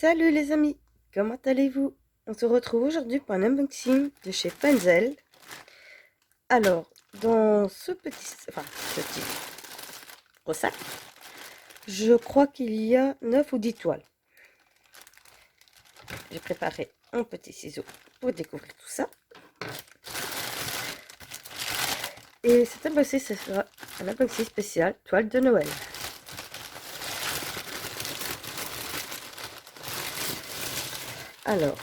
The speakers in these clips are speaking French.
Salut les amis, comment allez-vous? On se retrouve aujourd'hui pour un unboxing de chez Penzel. Alors, dans ce petit gros sac, je crois qu'il y a 9 ou 10 toiles. J'ai préparé un petit ciseau pour découvrir tout ça. Et cet unboxing, ce sera un unboxing spécial toile de Noël. Alors,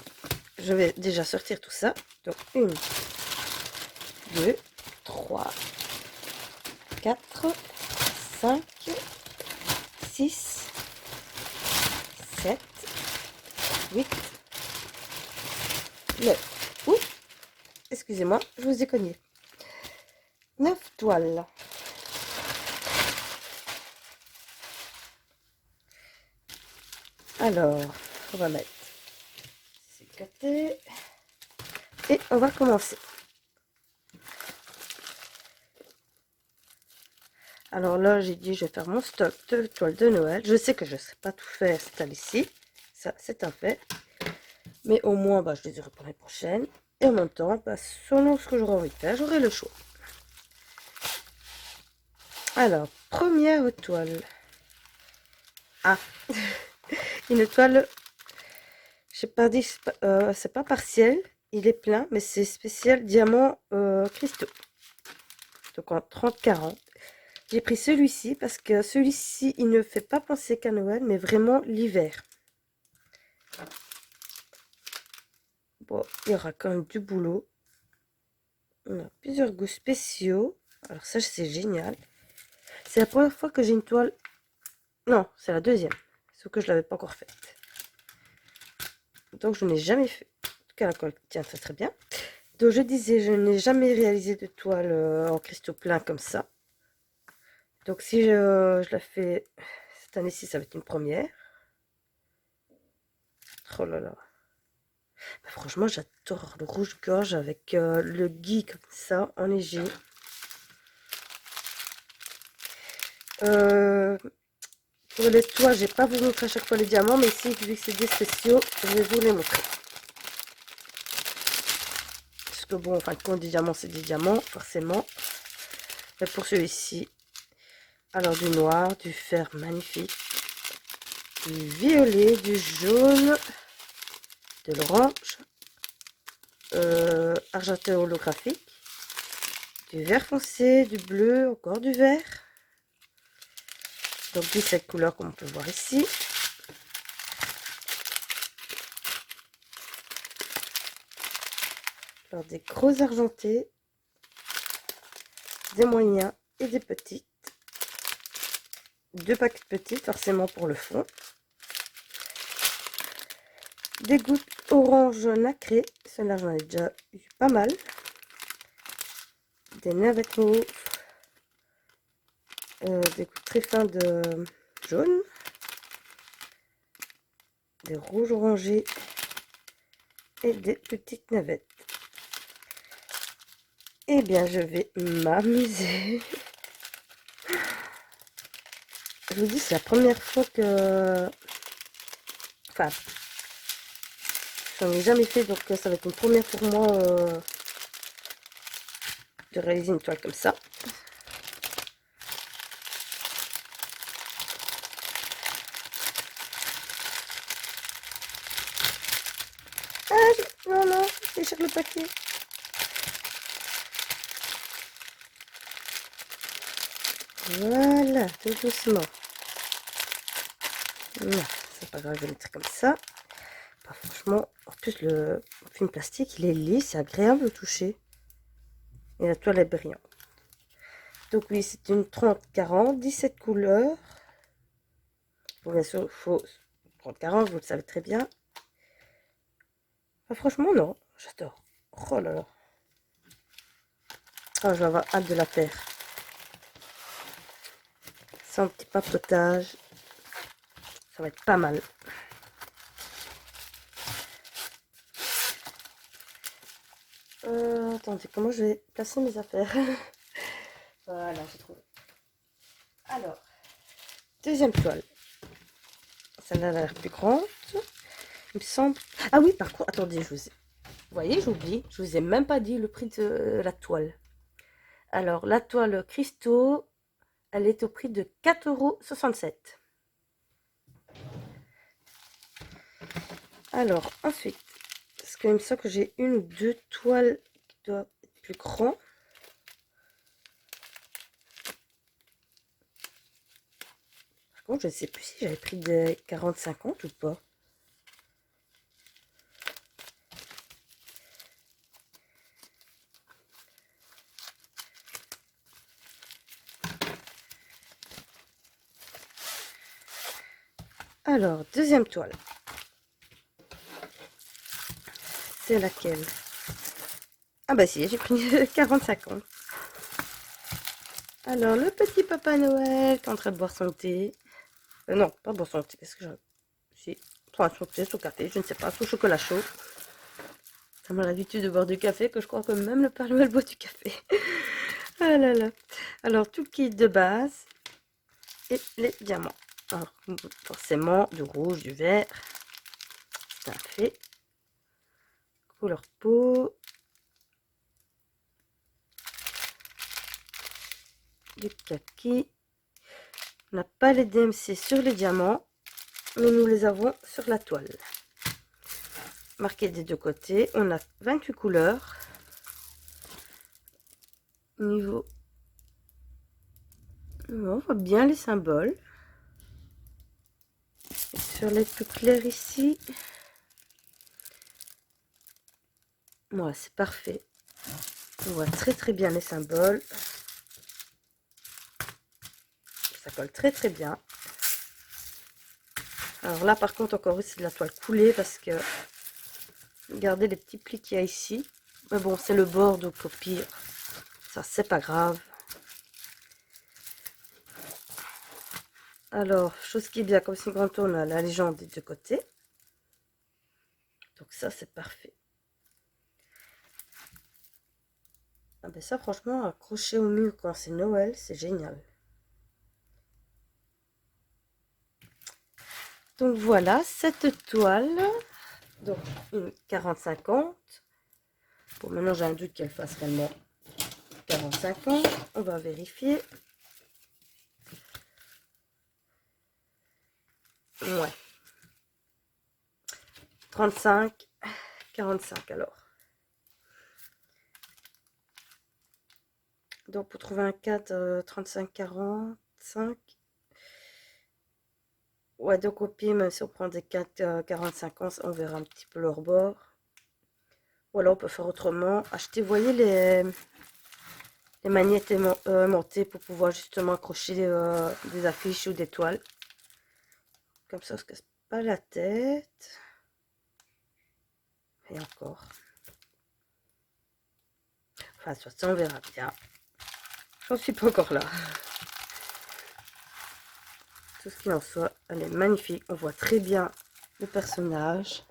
je vais déjà sortir tout ça. Donc, 1, 2, 3, 4, 5, 6, 7, 8, 9. Oui, excusez-moi, je vous ai cogné. 9 toiles. Alors, on va mettre ces côtés et on va commencer. Alors là, j'ai dit je vais faire mon stock de toiles de Noël. Je sais que je ne sais pas tout faire cette année-ci, ça c'est un fait. Mais au moins, je les aurai pour l'année prochaine. Et en même temps, selon ce que j'aurai envie de faire, j'aurai le choix. Alors, première toile. Ah, une toile, je sais pas dit, c'est pas partiel, il est plein, mais c'est spécial diamant cristaux. Donc en 30-40. J'ai pris celui-ci parce que celui-ci, il ne fait pas penser qu'à Noël, mais vraiment l'hiver. Bon, il y aura quand même du boulot. On a plusieurs goûts spéciaux. Alors ça, c'est génial. C'est la première fois que j'ai une toile. Non, c'est la deuxième. Sauf que je ne l'avais pas encore faite. Donc je n'ai jamais fait. En tout cas, la colle tient très très bien. Donc je disais, je n'ai jamais réalisé de toile en cristaux pleins comme ça. Donc si je la fais cette année-ci, ça va être une première. Oh là là. Franchement, j'adore le rouge-gorge avec le gui comme ça, en léger. Pour les toits, je vais pas vous montrer à chaque fois les diamants, mais ici, vu que c'est des spéciaux, je vais vous les montrer. Parce que bon, en fin de compte, des diamants, c'est des diamants, forcément. Mais pour celui-ci, alors du noir, du fer magnifique, du violet, du jaune, de l'orange, argenté holographique, du vert foncé, du bleu, encore du vert. Donc 17 couleurs comme on peut voir ici. Alors des gros argentés, des moyens et des petites. Deux paquets de petites forcément pour le fond. Des gouttes orange nacré, celle-là j'en ai déjà eu pas mal. Des navettes mauves, des gouttes très fins de jaune, des rouges orangés et des petites navettes. Eh bien, je vais m'amuser. Je vous dis, c'est la première fois que... Enfin, j'en ai jamais fait, donc ça va être une première pour moi de réaliser une toile comme ça. Ah, non, non, déchire le papier. Voilà, tout doucement. Non, c'est pas grave, je vais mettre comme ça. Franchement, en plus, le film plastique, il est lisse, c'est agréable au toucher. Et la toile est brillante. Donc oui, c'est une 30-40, 17 couleurs. Bon, bien sûr, il faut 30-40, vous le savez très bien. Franchement, non, j'adore. Oh là là. Oh, je vais avoir hâte de la faire. Sans petit papotage. Ça va être pas mal. Attendez, comment je vais placer mes affaires? Voilà, j'ai trouvé. Alors, deuxième toile. Celle-là a l'air plus grande. Il me semble. Ah oui, par contre, attendez, vous voyez, j'oublie. Je vous ai même pas dit le prix de la toile. Alors, la toile cristaux, elle est au prix de 4,67 €. Alors, ensuite, parce qu'il me semble que j'ai une ou deux toiles qui doivent être plus grandes. Par contre, je ne sais plus si j'avais pris des 40-50 ou pas. Alors, deuxième toile. C'est laquelle? Ah bah si, j'ai pris 40-50. Alors, le petit Papa Noël qui est en train de boire son thé. Non, pas boire son thé. Qu'est-ce que j'ai? Si, soit son thé, son café, je ne sais pas, son chocolat chaud. Tellement l'habitude de boire du café que je crois que même le Père Noël boit du café. Ah là là. Alors, tout kit de base et les diamants. Alors, forcément, du rouge, du vert. C'est un fait. Couleur peau. Du kaki. On n'a pas les DMC sur les diamants, mais nous les avons sur la toile. Marqué des deux côtés. On a 28 couleurs. Niveau... On voit bien les symboles. Et sur les plus clairs ici, voilà, c'est parfait. On voit très bien les symboles. Ça colle très bien. Alors là, par contre, encore c'est de la toile coulée parce que regardez les petits plis qu'il y a ici. Mais bon, c'est le bord, donc au pire, ça c'est pas grave. Alors, chose qui est bien, comme c'est grand, on a la légende des deux côtés. Donc ça, c'est parfait. Ah ben ça, franchement, accrocher au mur quand c'est Noël, c'est génial. Donc voilà, cette toile, donc une 40-50. Bon, maintenant j'ai un doute qu'elle fasse réellement 40-50. On va vérifier. Ouais. 35-45 alors. Donc pour trouver un 4, 35-45. Ouais, donc au pire, même si on prend des 4, 40-50, on verra un petit peu leur bord. Ou alors on peut faire autrement. Acheter, vous voyez, les magnettes aimantées pour pouvoir justement accrocher des affiches ou des toiles. Comme ça, on se casse pas la tête. Et encore. Enfin, de toute façon, on verra bien. J'en suis pas encore là. Tout ce qu'il en soit, elle est magnifique. On voit très bien le personnage.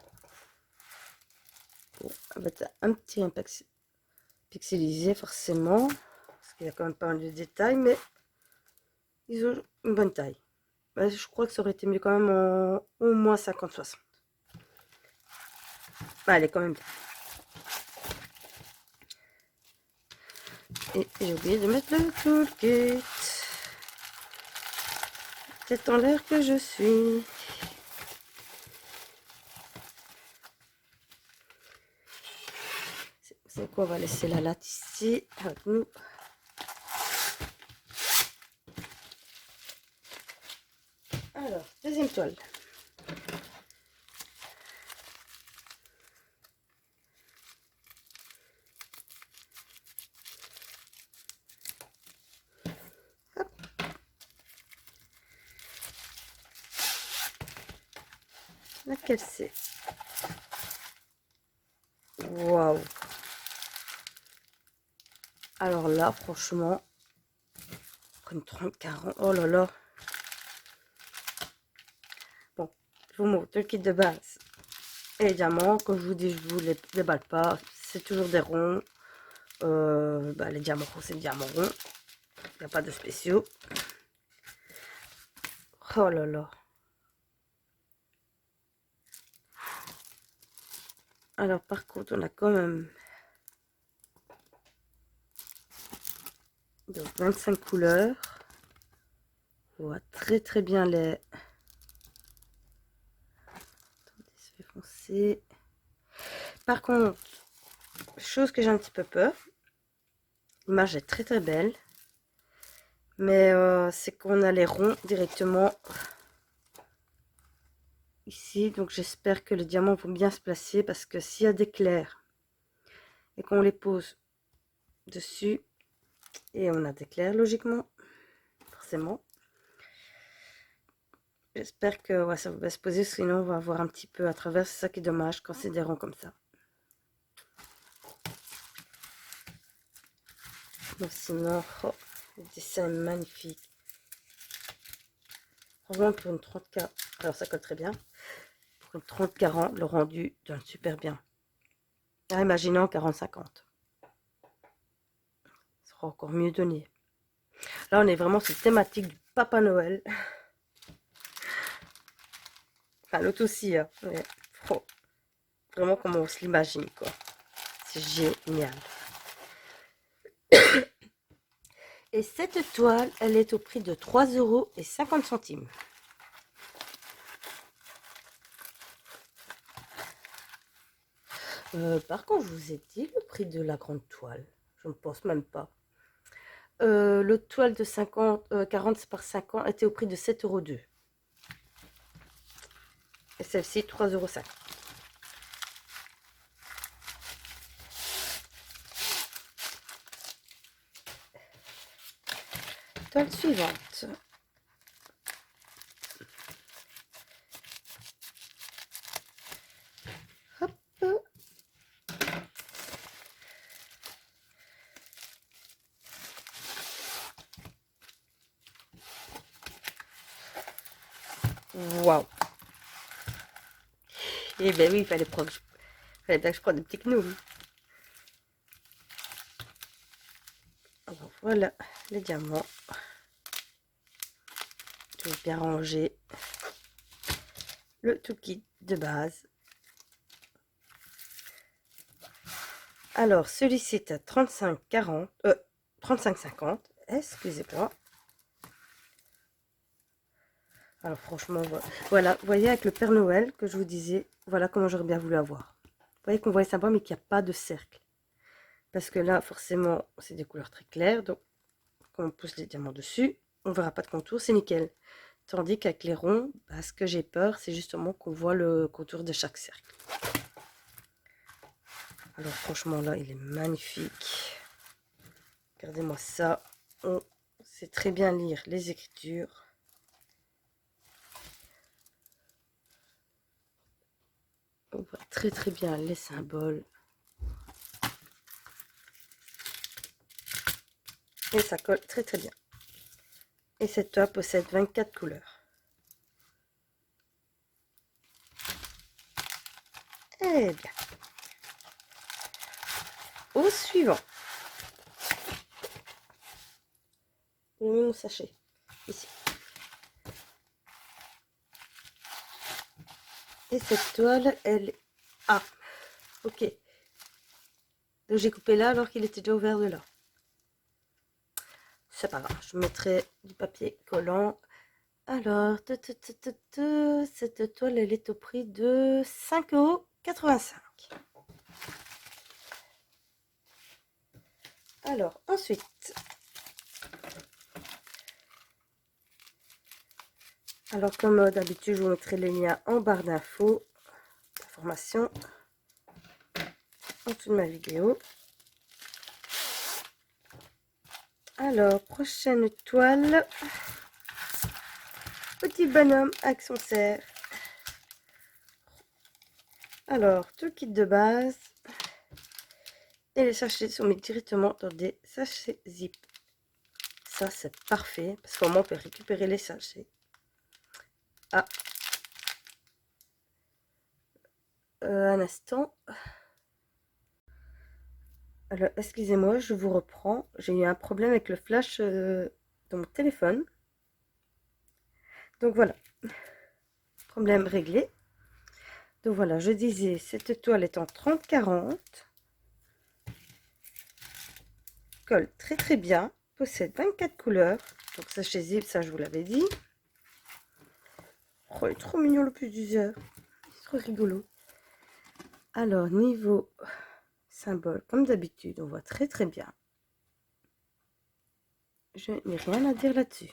Bon, elle va être un petit impact pixelisé forcément. Parce qu'il y a quand même pas mal de détails, mais ils ont une bonne taille. Je crois que ça aurait été mieux quand même en au moins 50-60. Elle est quand même bien. Et j'ai oublié de mettre le toolkit. C'est en l'air que je suis. C'est quoi? On va laisser la latte ici avec nous. Alors, deuxième toile. Hop. Laquelle c'est? Waouh! Alors là, franchement, une 30-40. Oh là là! Bon, je vous montre le kit de base. Et les diamants, comme je vous dis, je vous les déballe pas. C'est toujours des ronds. Les diamants ronds, c'est des diamants ronds. Il n'y a pas de spéciaux. Oh là là. Alors par contre, on a quand même donc 25 couleurs. On voit très très bien les... Attendez, ça fait foncer. Par contre, chose que j'ai un petit peu peur, l'image est très très belle, mais c'est qu'on a les ronds directement ici, donc j'espère que les diamants vont bien se placer, parce que s'il y a des clairs et qu'on les pose dessus, et on a des clairs logiquement, forcément, j'espère que ouais, ça va bien se poser, sinon on va avoir un petit peu à travers, c'est ça qui est dommage quand c'est des ronds comme ça. Donc sinon, oh, le dessin est magnifique. Franchement, pour une 30K, alors ça colle très bien. Pour une 30-40, le rendu donne super bien. Ah, imaginons 40-50. Ça sera encore mieux donné. Là, on est vraiment sur la thématique du Papa Noël. Enfin, l'autre aussi, hein. Mais, oh, vraiment comme on se l'imagine, quoi. C'est génial. Et cette toile, elle est au prix de 3,50 €. Par contre, je vous ai dit le prix de la grande toile. Je ne pense même pas. L'autre toile de 40 par 50 était au prix de 7,02 €. Et celle-ci, 3,50 €. Toile suivante. Hop. Waouh. Eh ben oui, fallait bien que je prenne des petits gnous. Alors voilà les diamants. Je vais bien ranger le tout kit de base. Alors celui-ci est à 35,40, 35,50. Excusez-moi. Alors franchement, voilà, vous voyez avec le Père Noël que je vous disais, voilà comment j'aurais bien voulu avoir. Vous voyez qu'on voit sympa mais qu'il n'y a pas de cercle. Parce que là, forcément, c'est des couleurs très claires. Donc, quand on pousse les diamants dessus, on ne verra pas de contour, c'est nickel. Tandis qu'avec les ronds, bah, ce que j'ai peur, c'est justement qu'on voit le contour de chaque cercle. Alors franchement, là, il est magnifique. Regardez-moi ça. On sait très bien lire les écritures. On voit très très bien les symboles. Et ça colle très très bien. Et cette toile possède 24 couleurs. Eh bien. Au suivant. J'ai mis mon sachet. Ici. Et cette toile, elle... Ah, ok. Donc j'ai coupé là alors qu'il était déjà ouvert de là. C'est pas grave, je mettrai du papier collant. Alors, cette toile, elle est au prix de 5,85 €. Alors, ensuite... Alors, comme d'habitude, je vous mettrai les liens en barre d'infos, d'informations, en dessous de ma vidéo. Alors, prochaine toile. Petit bonhomme avec son cerf. Alors, tout le kit de base. Et les sachets sont mis directement dans des sachets zip. Ça, c'est parfait, parce qu'au moins, on peut récupérer les sachets. Ah. Un instant. Alors, excusez-moi, je vous reprends. J'ai eu un problème avec le flash dans mon téléphone. Donc voilà. Problème réglé. Donc voilà, je disais, cette toile est en 30-40. Colle très très bien. Possède 24 couleurs. Donc ça chez Zip, ça je vous l'avais dit. Oh, il est trop mignon le plus d'usure. C'est trop rigolo. Alors, niveau symbole, comme d'habitude, on voit très très bien. Je n'ai rien à dire là-dessus.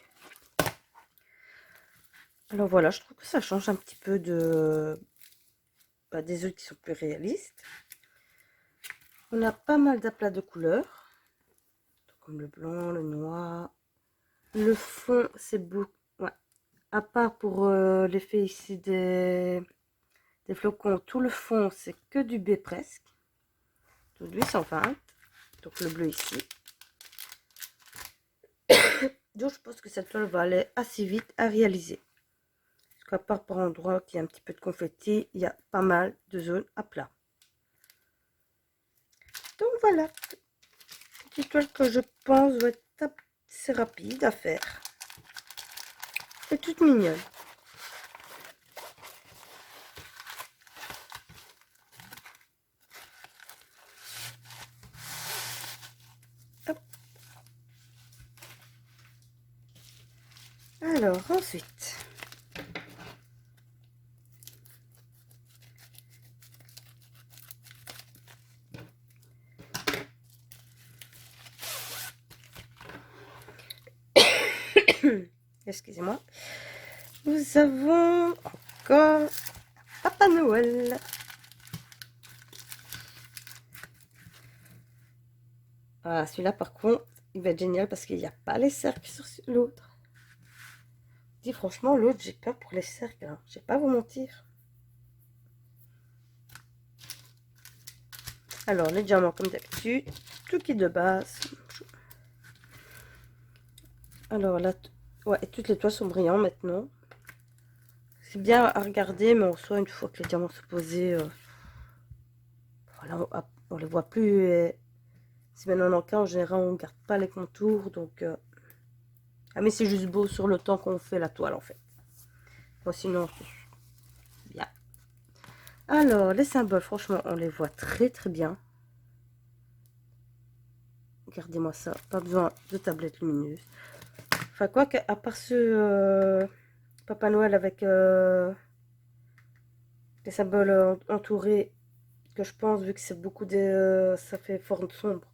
Alors voilà, je trouve que ça change un petit peu des autres qui sont plus réalistes. On a pas mal d'aplats de couleurs, comme le blanc, le noir. Le fond, c'est beau. Ouais. À part pour l'effet ici des flocons, tout le fond, c'est que du B presque. Donc 820. Donc le bleu ici. Donc je pense que cette toile va aller assez vite à réaliser. Parce qu'à part par endroit qui a un petit peu de confetti, il y a pas mal de zones à plat. Donc voilà, petite toile que je pense va être assez rapide à faire. C'est toute mignonne. Hop. Alors ensuite, excusez-moi, nous avons encore Papa Noël. Ah, celui-là par contre, il va être génial parce qu'il n'y a pas les cercles sur l'autre. Dis franchement, l'autre, j'ai peur pour les cercles. Hein. Je vais pas vous mentir. Alors, les diamants comme d'habitude, tout qui est de base. Alors là, ouais, et toutes les toiles sont brillants maintenant. C'est bien à regarder, mais en soi, une fois que les diamants sont posés, voilà, on les voit plus. Et si maintenant on en cas, en général, on ne garde pas les contours. Donc, ah, mais c'est juste beau sur le temps qu'on fait la toile en fait. Bon, sinon, c'est bien. Alors, les symboles, franchement, on les voit très très bien. Regardez-moi ça, pas besoin de tablette lumineuse. Enfin, quoi qu'à part ce Papa Noël avec les symboles entourés, que je pense, vu que c'est beaucoup de. Ça fait forme sombre,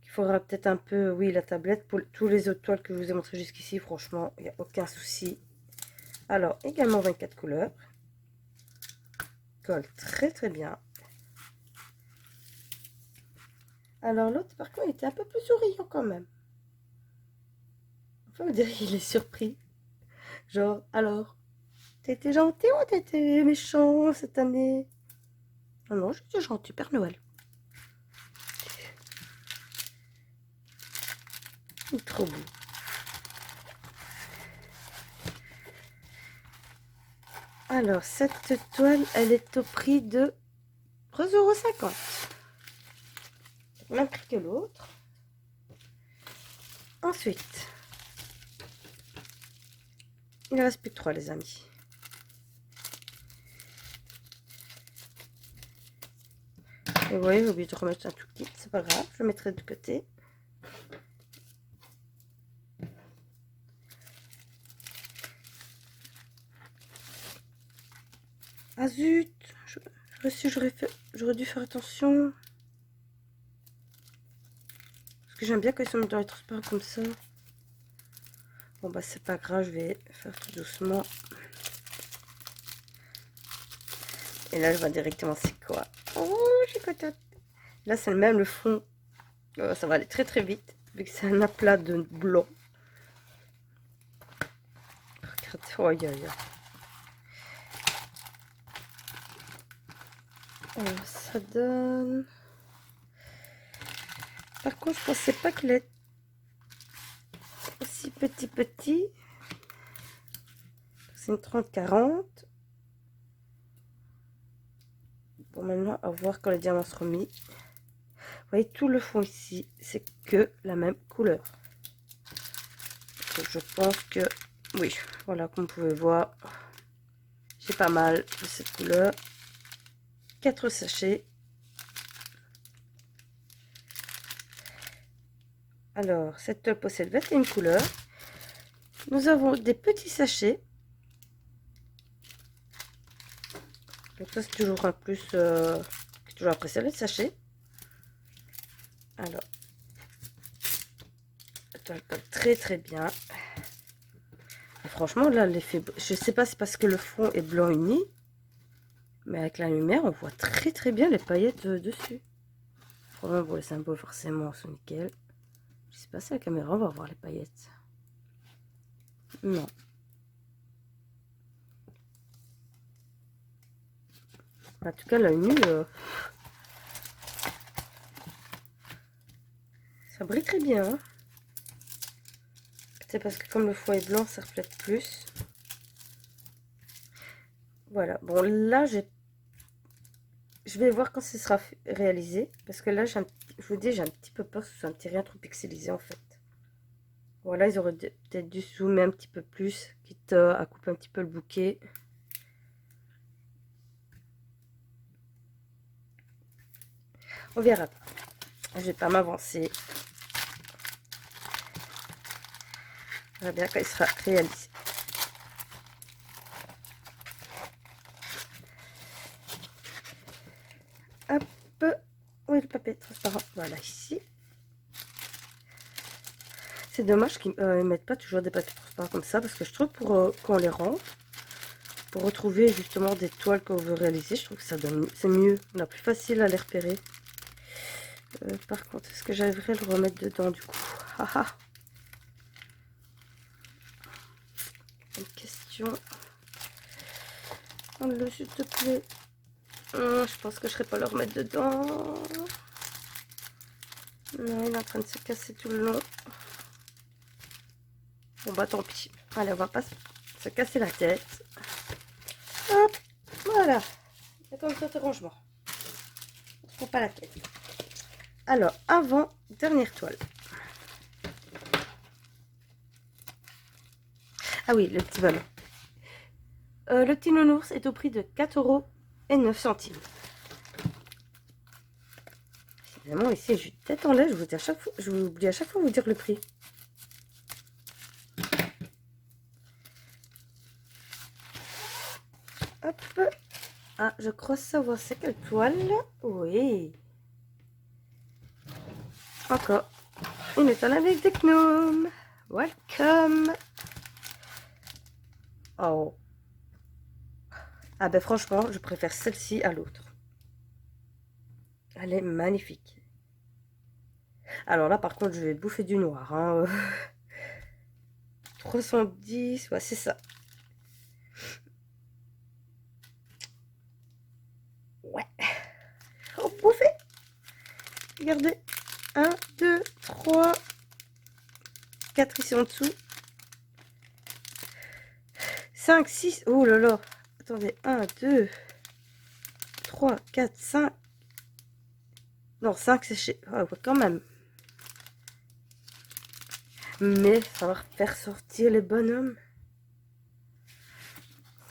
qu'il faudra peut-être un peu, oui, la tablette. Pour tous les autres toiles que je vous ai montré jusqu'ici, franchement, il n'y a aucun souci. Alors, également 24 couleurs. Colle très très bien. Alors l'autre, par contre, il était un peu plus souriant quand même. Enfin, on dirait qu'il est surpris. Genre, alors, t'étais gentil ou t'étais méchant cette année? Non, non, j'étais gentil, Père Noël. Il est trop beau. Alors, cette toile, elle est au prix de 3,50 €. Même prix que l'autre. Ensuite, il ne reste plus que 3, les amis. Et vous voyez, j'ai oublié de remettre un tout petit, c'est pas grave, je le mettrai de côté. Ah zut, j'aurais dû faire attention. Parce que j'aime bien quand ils sont mis dans les transparents comme ça. Bon bah c'est pas grave, je vais faire tout doucement. Et là je vois directement c'est quoi. Oh, je suis contente. Là c'est le même, le fond. Ça va aller très très vite. Vu que c'est un aplat de blanc. Regardez, oh, aïe, aïe. Alors ça donne... Par contre je pensais pas qu'il est aussi petit. C'est une 30-40. Bon maintenant à voir quand les diamants seront mis. Vous voyez tout le fond ici, c'est que la même couleur. Donc, je pense que oui, voilà, comme vous pouvez voir, J'ai pas mal de cette couleur. 4 sachets. Alors, cette toile possède 21 couleurs. Nous avons des petits sachets. Donc ça, c'est toujours un plus. J'ai toujours apprécié les sachets. Alors, la toile colle très très bien. Et franchement, là, l'effet. Je sais pas, c'est parce que le fond est blanc uni. Mais avec la lumière, on voit très très bien les paillettes dessus. Vraiment, pour les symboles, forcément, sont nickel. Je sais pas si la caméra, on va voir les paillettes. Non. En tout cas, l'œil nu, ça brille très bien. Hein. C'est parce que comme le foie est blanc, ça reflète plus. Voilà. Bon, là, je vais voir quand ce sera réalisé. Parce que là, je vous dis, j'ai un petit peu peur que ce soit un petit rien trop pixelisé, en fait. Voilà, ils auraient peut-être dû zoomer un petit peu plus, quitte à couper un petit peu le bouquet. On verra. Je vais pas m'avancer. On verra bien quand il sera réalisé. Hop. Oui, le papier transparent. Voilà, ici. C'est dommage qu'ils ne mettent pas toujours des papiers transparents comme ça, parce que je trouve pour qu'on les rend, pour retrouver justement des toiles qu'on veut réaliser, je trouve que ça donne, c'est mieux, on a plus facile à les repérer. Par contre, est-ce que j'arriverai à le remettre dedans du coup? Haha. Une question. Enlève s'il te plaît. Je pense que je ne serai pas le remettre dedans. Non, il est en train de se casser tout le long. Bon bah tant pis. Allez, on va pas se casser la tête. Hop, voilà. C'est comme ça, ce rangement. On se prend pas la tête. Alors, avant, dernière toile. Ah oui, le petit ballon. Le petit nounours est au prix de 4,09 €. Évidemment, ici, j'ai une tête en l'air. Je vous dis à chaque fois, je vous oublie à chaque fois de vous dire le prix. Hop. Ah, je crois savoir c'est quelle toile. Oui. Encore une étoile avec des gnomes. Welcome. Oh. Ah ben franchement, je préfère celle-ci à l'autre. Elle est magnifique. Alors là, par contre, je vais bouffer du noir. Hein. 310, ouais, c'est ça. Ouais. Oh, bouffer. Regardez. 1, 2, 3, 4 ici en dessous. 5, 6. Oh là là. Attendez. 1, 2, 3, 4, 5. Non, 5, c'est chez... Oh, ouais, quand même. Mais ça va faire sortir les bonhommes.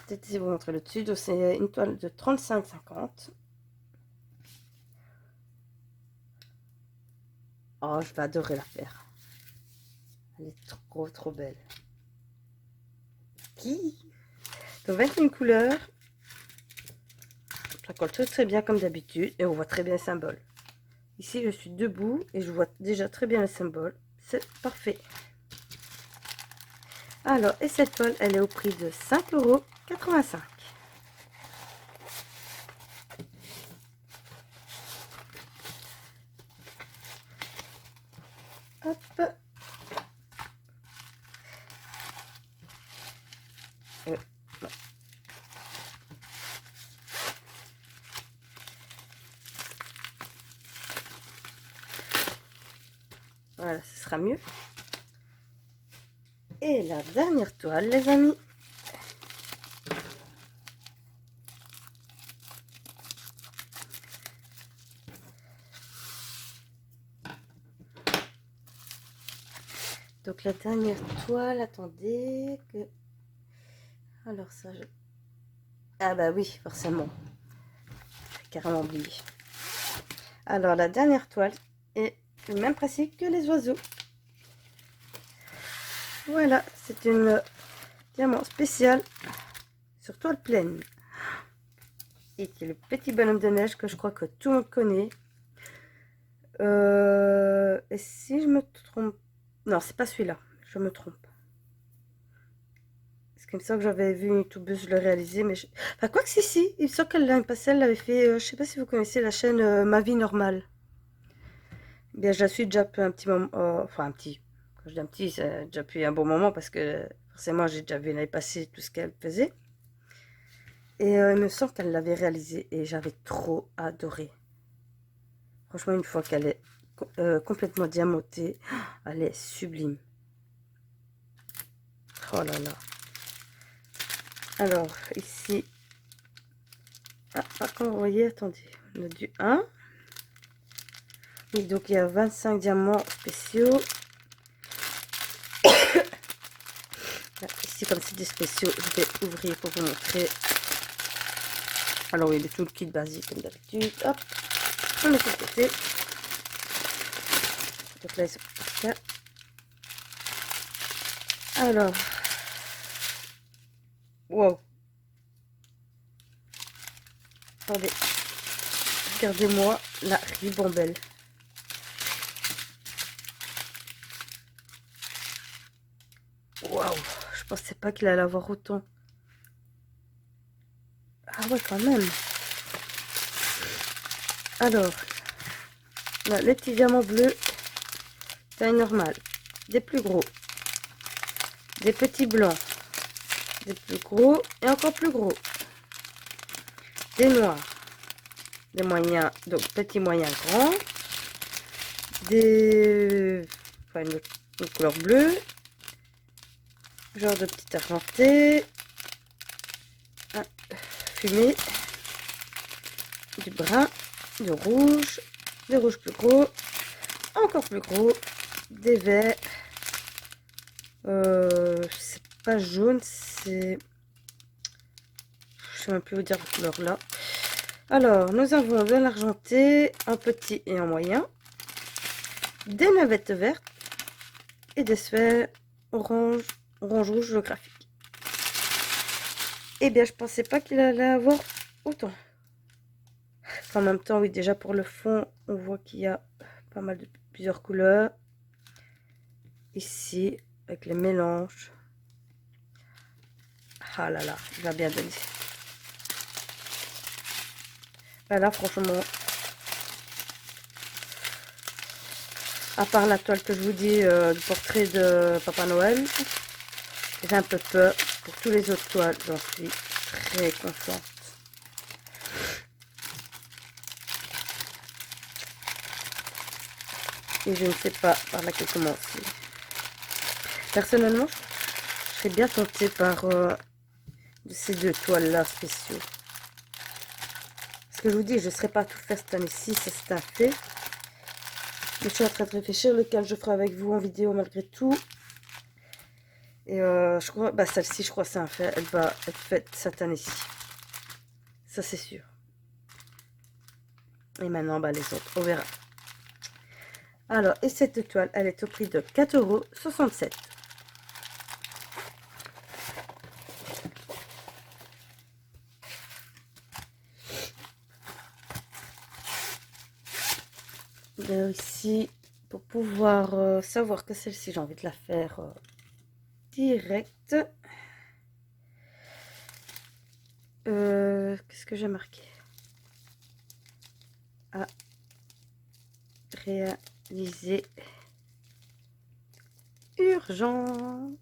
Peut-être si vous montrer le dessus. Donc c'est une toile de 35,50. Oh, je vais adorer la faire. Elle est trop trop belle. Qui? Donc 21 couleurs. Ça colle très très bien comme d'habitude. Et on voit très bien le symbole. Ici, je suis debout et je vois déjà très bien le symbole. C'est parfait. Alors, et cette toile, elle est au prix de 5,85 €. Hop. Non. Voilà, ce sera mieux. Et la dernière toile, les amis. Donc la dernière toile, attendez que... Alors ça, Ah bah oui, forcément. J'ai carrément oublié. Alors, la dernière toile est le même principe que les oiseaux. Voilà, c'est une diamant spécial sur toile pleine. Et c'est le petit bonhomme de neige que je crois que tout le monde connaît. Et si je me trompe... Non, c'est pas celui-là. Je me trompe. Parce qu'il me semble que j'avais vu une youtubeuse le réaliser, mais... Enfin, quoi que si. Il me semble qu'elle l'année passée, elle l'avait fait... je sais pas si vous connaissez la chaîne Ma Vie Normale. Eh bien, je la suis déjà depuis un petit moment... enfin, un petit... Quand je dis un petit, c'est déjà depuis un bon moment, parce que forcément, j'ai déjà vu l'année passée tout ce qu'elle faisait. Et il me semble qu'elle l'avait réalisé, et j'avais trop adoré. Franchement, une fois qu'elle est complètement diamantée, elle est sublime. Oh là là. Alors, ici... Ah, quand vous voyez, attendez. On a du 1. Et donc, il y a 25 diamants spéciaux. Ici, comme c'est des spéciaux, je vais ouvrir pour vous montrer. Alors, oui, il est tout le kit basique, comme d'habitude. Hop, on met de côté. Donc là, ils sont par cas. Alors, wow. Attendez, regardez-moi la ribambelle. Waouh, je pensais pas qu'il allait avoir autant. Ah ouais, quand même. Alors, là, les petits diamants bleus, taille normale. Des plus gros. Des petits blancs. Des plus gros et encore plus gros. Des noirs. Des moyens, donc petits, moyens, grands. Des... Enfin, une couleur bleue. Genre de petit argenté. Un fumé. Du brun. Du rouge. Des rouges plus gros. Encore plus gros. Des verts. C'est pas jaune, c'est... Je sais même plus vous dire la couleur là. Alors, nous avons de l'argenté, un petit et un moyen. Des navettes vertes. Et des sphères orange, orange-rouge graphique. Eh bien, je pensais pas qu'il allait avoir autant. En même temps, oui, déjà pour le fond, on voit qu'il y a pas mal de plusieurs couleurs. Ici, avec les mélanges. Ah là là, il va bien donner. Là, franchement, à part la toile que je vous dis, du portrait de Papa Noël, j'ai un peu peur. Pour tous les autres toiles, j'en suis très contente. Et je ne sais pas par laquelle commencer. Personnellement, je serais bien tentée par ces deux toiles-là spéciaux. Parce que je vous dis, je ne serais pas tout faire cette année-ci, ça c'est un fait. Mais je suis en train de réfléchir lequel je ferai avec vous en vidéo malgré tout. Et je crois, bah celle-ci, je crois c'est un fait, elle va être faite cette année-ci. Ça c'est sûr. Et maintenant, bah, les autres, on verra. Alors, et cette toile, elle est au prix de 4,67 €. Ici, pour pouvoir savoir que celle-ci, j'ai envie de la faire direct. Qu'est-ce que j'ai marqué? À réaliser urgent.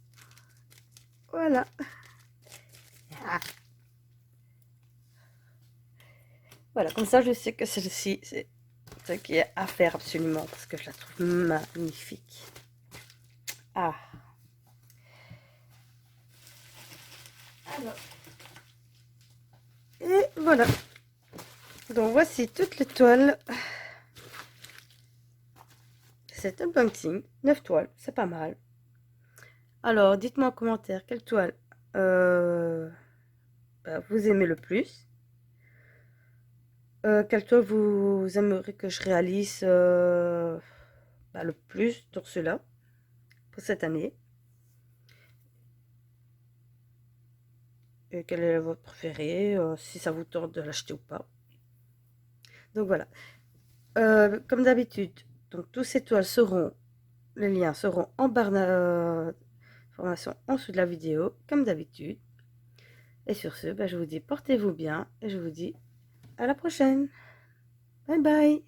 Voilà. Ah. Voilà, comme ça je sais que celle-ci, c'est ce qui est à faire absolument parce que je la trouve magnifique. Ah. Alors. Et voilà. Donc voici toutes les toiles. C'est unboxing. 9 toiles, c'est pas mal. Alors, dites-moi en commentaire quelle toile vous aimez le plus. Quelle toile vous aimeriez que je réalise le plus sur cela pour cette année? Et quelle est votre préférée, si ça vous tente de l'acheter ou pas. Donc voilà. Comme d'habitude, donc tous ces toiles seront, les liens seront en barre d'information en dessous de la vidéo, comme d'habitude. Et sur ce, je vous dis portez-vous bien et je vous dis à la prochaine. Bye bye.